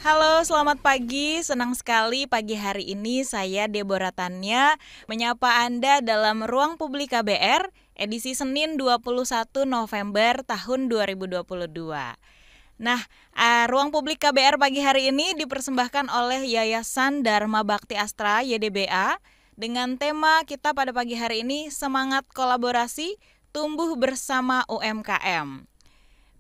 Halo, selamat pagi. Senang sekali pagi hari ini saya Deborah Tanya menyapa Anda dalam Ruang Publik KBR edisi Senin 21 November tahun 2022. Nah, Ruang Publik KBR pagi hari ini dipersembahkan oleh Yayasan Dharma Bakti Astra YDBA dengan tema kita pada pagi hari ini semangat kolaborasi tumbuh bersama UMKM.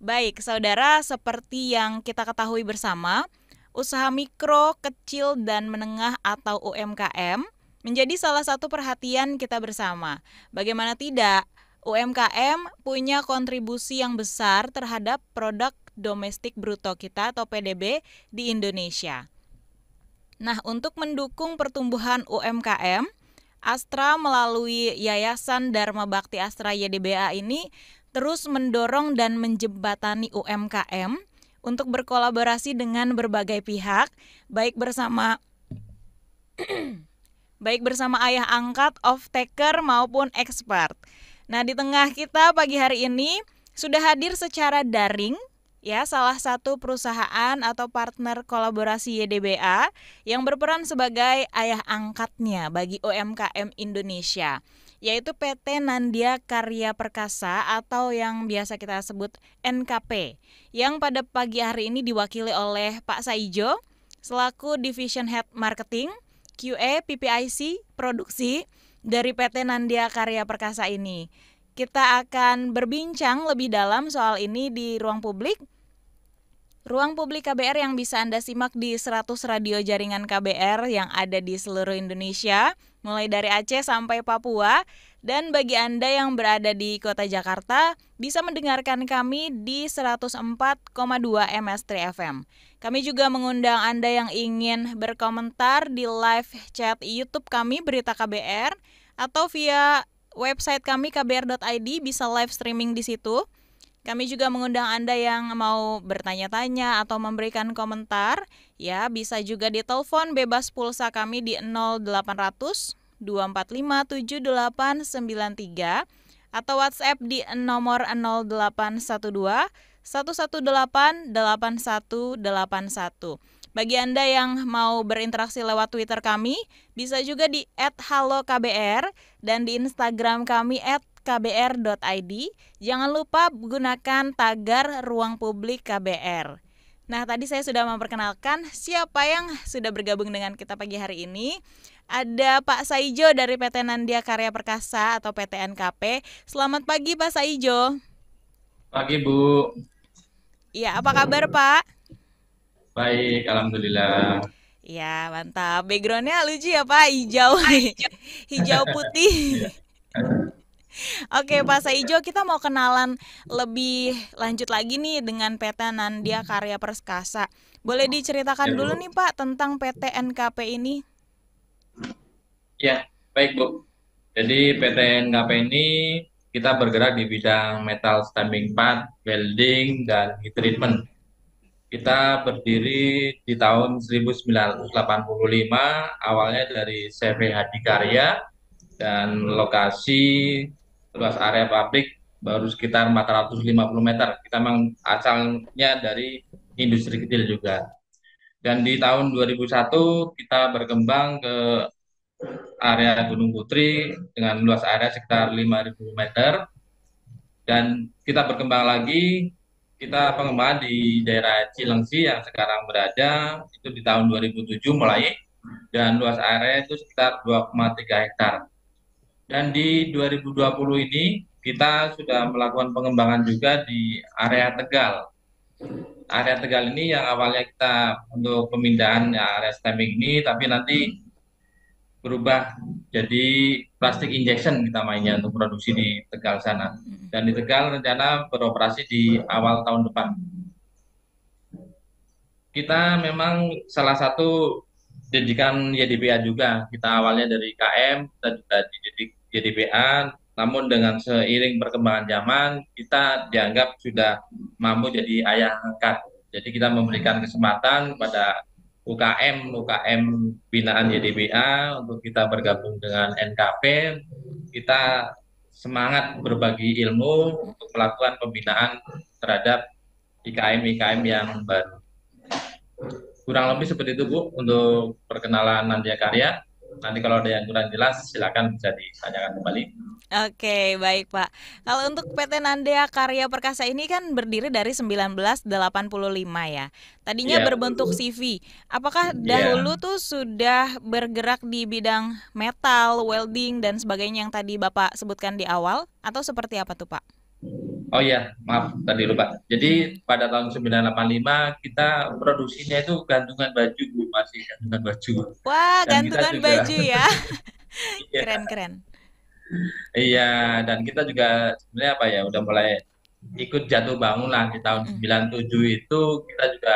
Baik, saudara, seperti yang kita ketahui bersama, usaha mikro, kecil, dan menengah atau UMKM menjadi salah satu perhatian kita bersama. Bagaimana tidak, UMKM punya kontribusi yang besar terhadap produk domestik bruto kita atau PDB di Indonesia. Nah, untuk mendukung pertumbuhan UMKM, Astra melalui Yayasan Dharma Bakti Astra YDBA ini terus mendorong dan menjembatani UMKM untuk berkolaborasi dengan berbagai pihak, baik bersama ayah angkat, off-taker maupun expert. Nah, di tengah kita pagi hari ini sudah hadir secara daring ya salah satu perusahaan atau partner kolaborasi YDBA yang berperan sebagai ayah angkatnya bagi UMKM Indonesia, yaitu PT Nandia Karya Perkasa atau yang biasa kita sebut NKP, yang pada pagi hari ini diwakili oleh Pak Saijo selaku Division Head Marketing, QA, PPIC, Produksi dari PT Nandia Karya Perkasa ini. Kita akan berbincang lebih dalam soal ini di ruang publik. Ruang Publik KBR yang bisa Anda simak di 100 radio jaringan KBR yang ada di seluruh Indonesia, mulai dari Aceh sampai Papua. Dan bagi Anda yang berada di kota Jakarta, bisa mendengarkan kami di 104,2 MS3 FM. Kami juga mengundang Anda yang ingin berkomentar di live chat YouTube kami Berita KBR atau via website kami kbr.id, bisa live streaming di situ. Kami juga mengundang Anda yang mau bertanya-tanya atau memberikan komentar, ya bisa juga ditelepon bebas pulsa kami di 0800 245 7893 atau WhatsApp di nomor 0812 118 8181. Bagi Anda yang mau berinteraksi lewat Twitter kami, bisa juga di @halokbr dan di Instagram kami @kbr.id. Jangan lupa gunakan tagar Ruang Publik KBR. Nah, tadi saya sudah memperkenalkan siapa yang sudah bergabung dengan kita pagi hari ini. Ada Pak Saijo dari PT Nandia Karya Perkasa atau PT NKP. Selamat pagi Pak Saijo. Pagi Bu, Iya, apa kabar Pak? baik, alhamdulillah. Ya, mantap. Backgroundnya lucu ya Pak, hijau. Hijau putih. Iya. Oke, Pak Saijo, kita mau kenalan lebih lanjut lagi nih dengan PT Nandia Karya Perkasa. Boleh diceritakan Ya dulu Bu, nih Pak tentang PT NKP ini? ya baik Bu. Jadi PT NKP ini kita bergerak di bidang metal stamping part, welding, dan heat treatment. Kita berdiri di tahun 1985, awalnya dari CV Hadikarya, dan lokasi luas area pabrik baru sekitar 450 meter. Kita memang asalnya dari industri kecil juga. Dan di tahun 2001 kita berkembang ke area Gunung Putri dengan luas area sekitar 5.000 meter. Dan kita berkembang lagi, kita pengembangan di daerah Cilengsi yang sekarang berada, itu di tahun 2007 mulai, dan luas area itu sekitar 2,3 hektar. Dan di 2020 ini kita sudah melakukan pengembangan juga di area Tegal. Area Tegal ini yang awalnya kita untuk pemindahan ya, area stamping ini, tapi nanti berubah jadi plastik injection kita mainnya untuk produksi di Tegal sana. Dan di Tegal rencana beroperasi di awal tahun depan. Kita memang salah satu didikan YDBA juga. Kita awalnya dari KM, kita juga dididik YDBA, namun dengan seiring perkembangan zaman, kita dianggap sudah mampu jadi ayah angkat. Jadi kita memberikan kesempatan kepada UKM binaan YDBA untuk kita bergabung dengan NKP. Kita semangat berbagi ilmu untuk melakukan pembinaan terhadap IKM-IKM yang baru. kurang lebih seperti itu Bu untuk perkenalan Nandia Karya. Nanti kalau ada yang kurang jelas silakan bisa ditanyakan kembali. Oke, baik Pak. Kalau untuk PT Nandea Karya Perkasa ini kan berdiri dari 1985 ya. Tadinya Iya, berbentuk betul. CV. Apakah Iya. dahulu tuh sudah bergerak di bidang metal, welding, dan sebagainya yang tadi Bapak sebutkan di awal? Atau seperti apa tuh Pak? Oh iya, maaf tadi lupa. Jadi Mm-mm. pada tahun 1985 kita produksinya itu gantungan baju, Bu, masih gantungan baju. Wah, Dan kita gantungan juga baju ya. iya, Keren-keren. iya, dan kita juga sebenarnya apa ya, udah mulai ikut jatuh bangun lah di tahun Mm-mm. 97 itu kita juga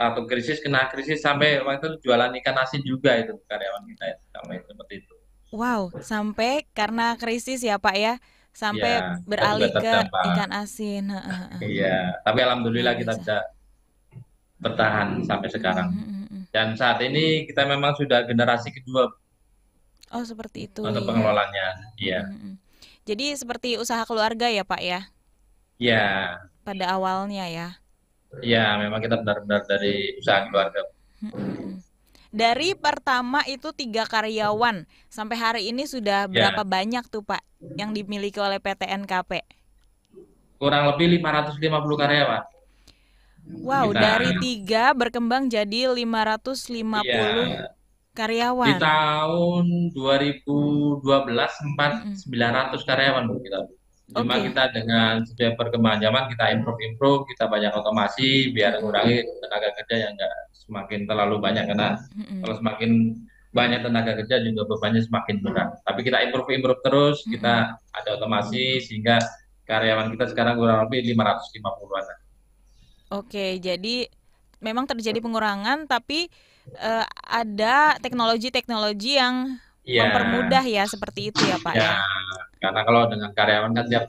atau krisis kena krisis sampai waktu itu jualan ikan asin juga itu karyawan kita itu sama itu seperti itu. Wow, sampai karena krisis ya Pak ya, Iya, sampai kita juga beralih ke terdampak. ikan asin. Heeh, heeh. Iya, tapi Luar alhamdulillah kita biasa. bisa bertahan sampai Mm-mm, sekarang. mm-mm, mm. Dan saat ini kita memang sudah generasi kedua Oh, seperti itu untuk ya. pengelolanya. Iya, Mm-mm, mm. Jadi seperti usaha keluarga ya Pak ya, iya, pada awalnya ya. iya. Memang kita benar-benar dari usaha keluarga. Mm-mm, mm. Dari pertama itu 3 karyawan, sampai hari ini sudah berapa Ya, banyak tuh Pak yang dimiliki oleh PT NKP? kurang lebih 550 karyawan. Wow, Kita, dari 3 berkembang jadi 550 iya, di karyawan. tahun 2012 sempat Mm-mm. 900 karyawan Bu, kita. Cuma Oke. kita dengan setiap perkembangan zaman kita improve, kita banyak otomasi biar Mm-mm. mengurangi tenaga kerja yang enggak semakin terlalu banyak karena Mm-mm. kalau semakin banyak tenaga kerja juga bebannya semakin berat. Tapi kita improve terus, Mm-mm. kita ada otomasi sehingga karyawan kita sekarang kurang lebih 550-an. Oke, jadi memang terjadi pengurangan, tapi ada teknologi-teknologi yang Iya, mempermudah ya, seperti itu ya Pak ya, ya. karena kalau dengan karyawan kan tiap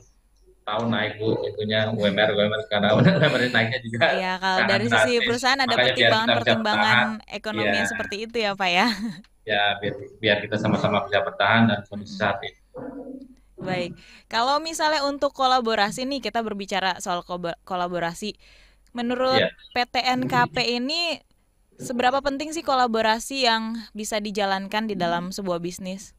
tahun naik Bu, itunya UMR karena UMR naiknya juga Ya, kalau sangat dari sisi drastis. perusahaan ada Makanya biar kita bisa bertahan, pertimbangan-pertimbangan ekonomi ya, yang seperti itu ya Pak ya. ya biar kita sama-sama bisa bertahan dan kondisi Mm-mm. saat ini. Baik, kalau misalnya untuk kolaborasi nih, kita berbicara soal kolaborasi. Menurut Ya, PT NKP ini, seberapa penting sih kolaborasi yang bisa dijalankan di dalam sebuah bisnis?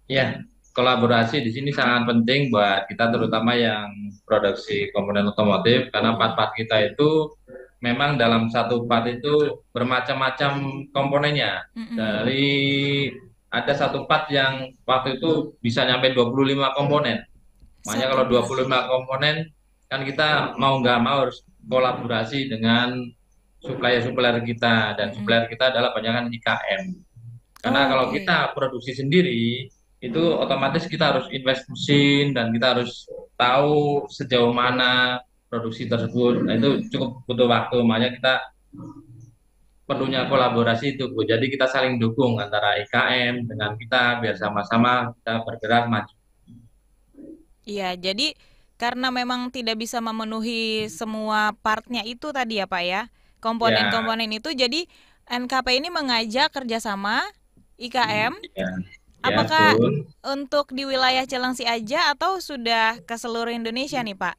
ya, kolaborasi di sini sangat penting buat kita terutama yang produksi komponen otomotif karena Mm-mm. part-part kita itu memang dalam satu part itu bermacam-macam komponennya. Mm-mm. Dari ada satu part yang waktu itu bisa nyampe 25 komponen. Makanya Satu kalau part. 25 komponen kan kita mau nggak mau harus kolaborasi dengan supplier-supplier kita dan Mm-mm. supplier kita adalah kebanyakan IKM. Karena kalau Oke. kita produksi sendiri itu otomatis kita harus invest mesin dan kita harus tahu sejauh mana produksi tersebut. Nah, itu Mm-mm. cukup butuh waktu. Makanya kita perlunya kolaborasi itu, Bu. Jadi kita saling dukung antara IKM dengan kita biar sama-sama kita bergerak maju. Iya, jadi karena memang tidak bisa memenuhi semua partnya itu tadi ya Pak ya, Ya, komponen-komponen itu, jadi NKP ini mengajak kerjasama IKM. ya, ya, Apakah betul. untuk di wilayah Cilengsi aja atau sudah ke seluruh Indonesia nih Pak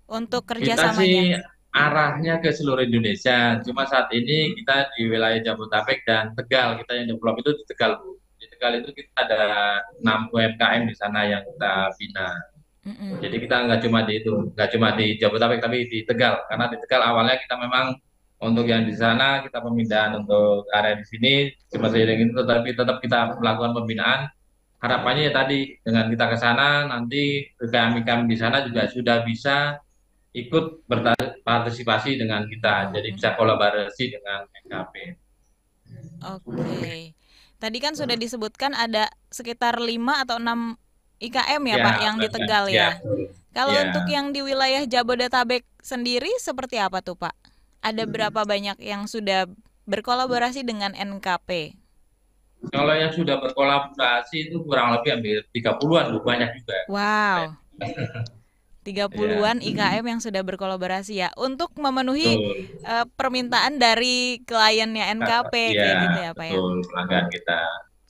untuk Kita sih kerjasamanya? arahnya ke seluruh Indonesia. Cuma Mm-mm. saat ini kita di wilayah Jabodetabek dan Tegal. Kita yang develop itu di Tegal, Bu. Di Tegal itu kita ada 6 UMKM di sana yang kita bina. Mm-mm. Jadi kita nggak cuma di Jabodetabek tapi di Tegal. Karena di Tegal awalnya kita memang untuk yang di sana kita pemindahan untuk area di sini cuma seiring itu, tetapi tetap kita melakukan pembinaan. Harapannya ya tadi dengan kita ke sana nanti UKM-UKM di sana juga sudah bisa ikut berpartisipasi dengan kita, jadi bisa Mm-mm. kolaborasi dengan NKP. Oke. Tadi kan sudah disebutkan ada sekitar 5 atau 6 IKM ya Pak Ya, yang di benar. Tegal Ya, ya. betul. Kalau untuk Ya. yang di wilayah Jabodetabek sendiri seperti apa tuh Pak? Ada berapa banyak yang sudah berkolaborasi dengan NKP? Kalau yang sudah berkolaborasi itu kurang lebih hampir 30-an, Bu, banyak juga. Wow, 30-an Ya, IKM yang sudah berkolaborasi ya untuk memenuhi betul. permintaan dari kliennya NKP Ya, kayak gitu ya Pak ya. betul pelanggan kita.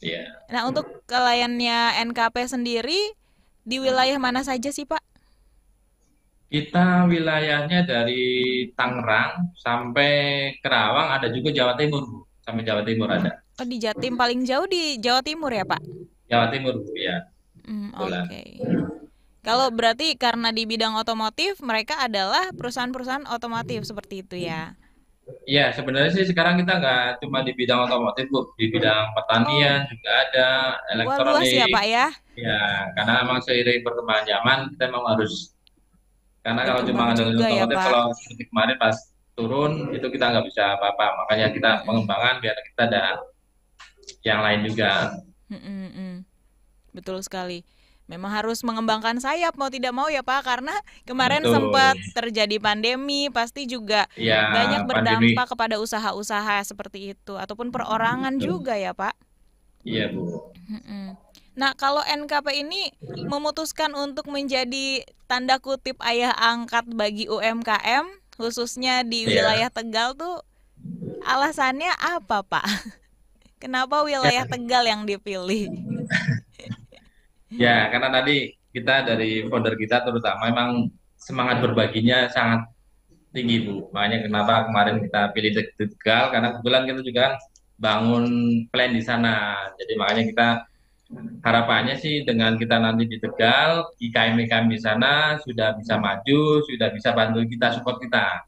Ya. Nah, untuk kliennya NKP sendiri di wilayah mana saja sih Pak? Kita wilayahnya dari Tangerang sampai Kerawang, ada juga Jawa Timur, Bu. Sampai Jawa Timur ada. Oh, di Jatim paling jauh di Jawa Timur ya, Pak? Jawa Timur, Bu, ya. Kebetulan. Oke. Kalau berarti karena di bidang otomotif, mereka adalah perusahaan-perusahaan otomotif seperti itu ya. Iya, sebenarnya sih sekarang kita nggak cuma di bidang otomotif, Bu. Di bidang Oh, pertanian juga ada, wah luas ya, elektronik. Pak ya. Ya, karena memang seiring perkembangan zaman, kita memang harus, karena kalau cuma Berkembang ngandelin juga ya, otomotif, Pak. kalau seperti kemarin pas turun, itu kita nggak bisa apa-apa. Makanya kita Mm-mm. pengembangan biar kita ada yang lain juga. Mm-mm. Betul sekali. Memang harus mengembangkan sayap mau tidak mau ya Pak, karena kemarin Betul. sempat terjadi pandemi, pasti juga Ya, banyak pandemi. berdampak kepada usaha-usaha seperti itu ataupun perorangan Betul. juga ya Pak. Iya, Bu. Mm-mm. Nah, kalau NKP ini memutuskan untuk menjadi tanda kutip ayah angkat bagi UMKM, khususnya di Iya. wilayah Tegal tuh alasannya apa Pak? Kenapa Ya, wilayah Tegal yang dipilih? ya, karena tadi kita dari founder kita terutama memang semangat berbaginya sangat tinggi, Bu. Makanya kenapa kemarin kita pilih Tegal, karena kebetulan kita juga kan bangun plan di sana. Jadi makanya kita harapannya sih dengan kita nanti di Tegal, IKM-IKM di sana sudah bisa maju, sudah bisa bantu kita, support kita.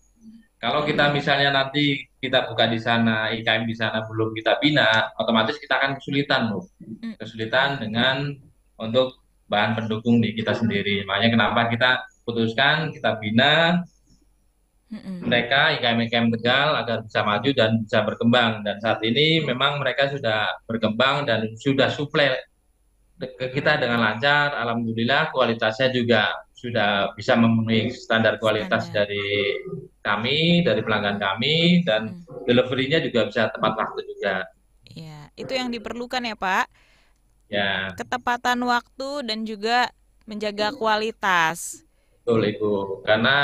Kalau kita misalnya nanti kita buka di sana, IKM di sana belum kita bina, otomatis kita akan kesulitan, Bu. Mm, Kesulitan dengan untuk bahan pendukung di kita sendiri. Makanya kenapa kita putuskan kita bina mm-mm. mereka IKM-IKM Tegal agar bisa maju dan bisa berkembang. Dan saat ini memang mereka sudah berkembang dan sudah suplai ke kita dengan lancar. Alhamdulillah kualitasnya juga sudah bisa memenuhi standar kualitas Standar. dari kami, dari pelanggan kami, dan Mm-mm. deliverynya juga bisa tepat waktu juga. Ya, itu yang diperlukan ya, Pak. Ya, Ketepatan waktu dan juga menjaga kualitas. betul Ibu. Karena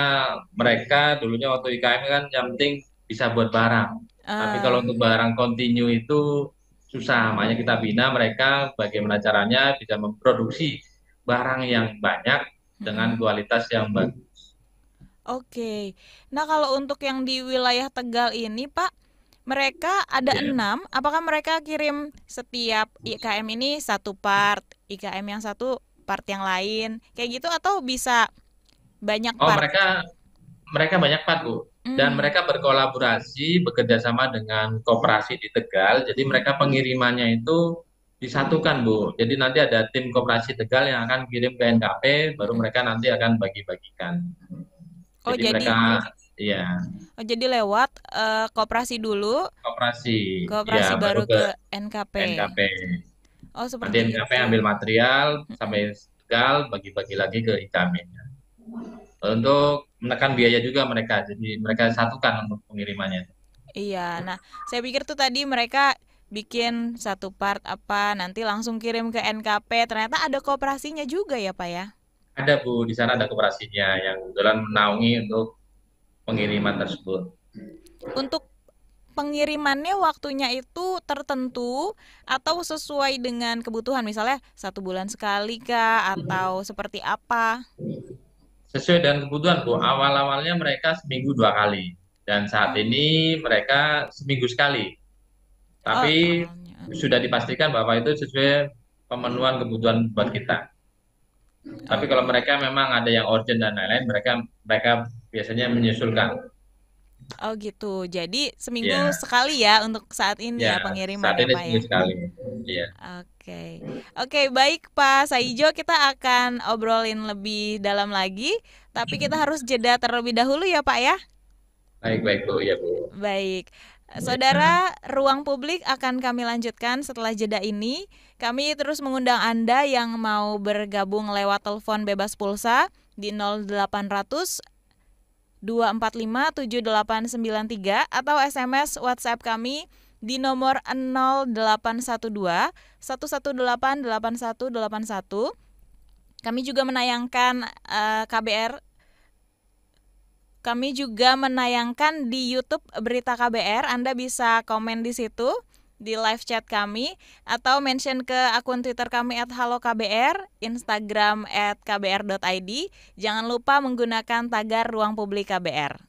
mereka dulunya waktu IKM kan yang penting bisa buat barang. Tapi kalau Eh, untuk barang kontinu itu susah. Makanya kita bina mereka bagaimana caranya bisa memproduksi barang yang banyak dengan mm-mm. kualitas yang bagus. Oke. Nah, kalau untuk yang di wilayah Tegal ini, Pak, mereka ada Ya. 6. Apakah mereka kirim setiap IKM ini satu part, IKM yang satu part yang lain, kayak gitu atau bisa banyak Oh, part? mereka mereka banyak Pak, Bu. Dan Hmm. mereka berkolaborasi, bekerja sama dengan koperasi di Tegal. Jadi mereka pengirimannya itu disatukan, Bu. Jadi nanti ada tim koperasi Tegal yang akan kirim ke NKP, baru Mm-mm. mereka nanti akan bagi-bagikan. Oh, Jadi mereka, ya, jadi lewat koperasi dulu, koperasi, ya, koperasi baru baru ke ke NKP. NKP. Oh, Nanti seperti NKP itu. ambil material sampai Mm-mm. Tegal, bagi-bagi lagi ke IKM. Untuk menekan biaya juga mereka, jadi mereka satukan untuk pengirimannya. Iya, nah saya pikir tuh tadi mereka bikin satu part apa, nanti langsung kirim ke NKP. Ternyata ada kooperasinya juga ya, Pak ya. Ada Bu, di sana ada koperasinya yang kebetulan menaungi untuk pengiriman tersebut. Untuk pengirimannya waktunya itu tertentu atau sesuai dengan kebutuhan, misalnya 1 bulan sekali kah atau seperti apa? Sesuai dengan kebutuhan Bu, awal-awalnya mereka seminggu 2 kali. Dan saat Oh, ini mereka seminggu sekali. oh Tapi awalnya. sudah dipastikan bahwa itu sesuai pemenuhan kebutuhan buat kita. Tapi Oh, kalau mereka memang ada yang urgent dan lain-lain, mereka mereka biasanya menyusulkan. oh gitu. Jadi seminggu Ya, sekali ya untuk saat ini ya, ya pengiriman saat ya, ini Pak seminggu ya. sekali. Iya. Oke, oke baik Pak Saijo, kita akan obrolin lebih dalam lagi, tapi kita harus jeda terlebih dahulu ya Pak ya. Baik, baik Bu, ya Bu. Baik, Ya. saudara, ruang publik akan kami lanjutkan setelah jeda ini. Kami terus mengundang Anda yang mau bergabung lewat telepon bebas pulsa di 0800 245 7893 atau SMS WhatsApp kami di nomor 0812 118 8181. Kami juga menayangkan KBR. Kami juga menayangkan di YouTube Berita KBR. Anda bisa komen di situ di live chat kami atau mention ke akun Twitter kami @halokbr, Instagram @kbr.id. Jangan lupa menggunakan tagar Ruang Publik KBR.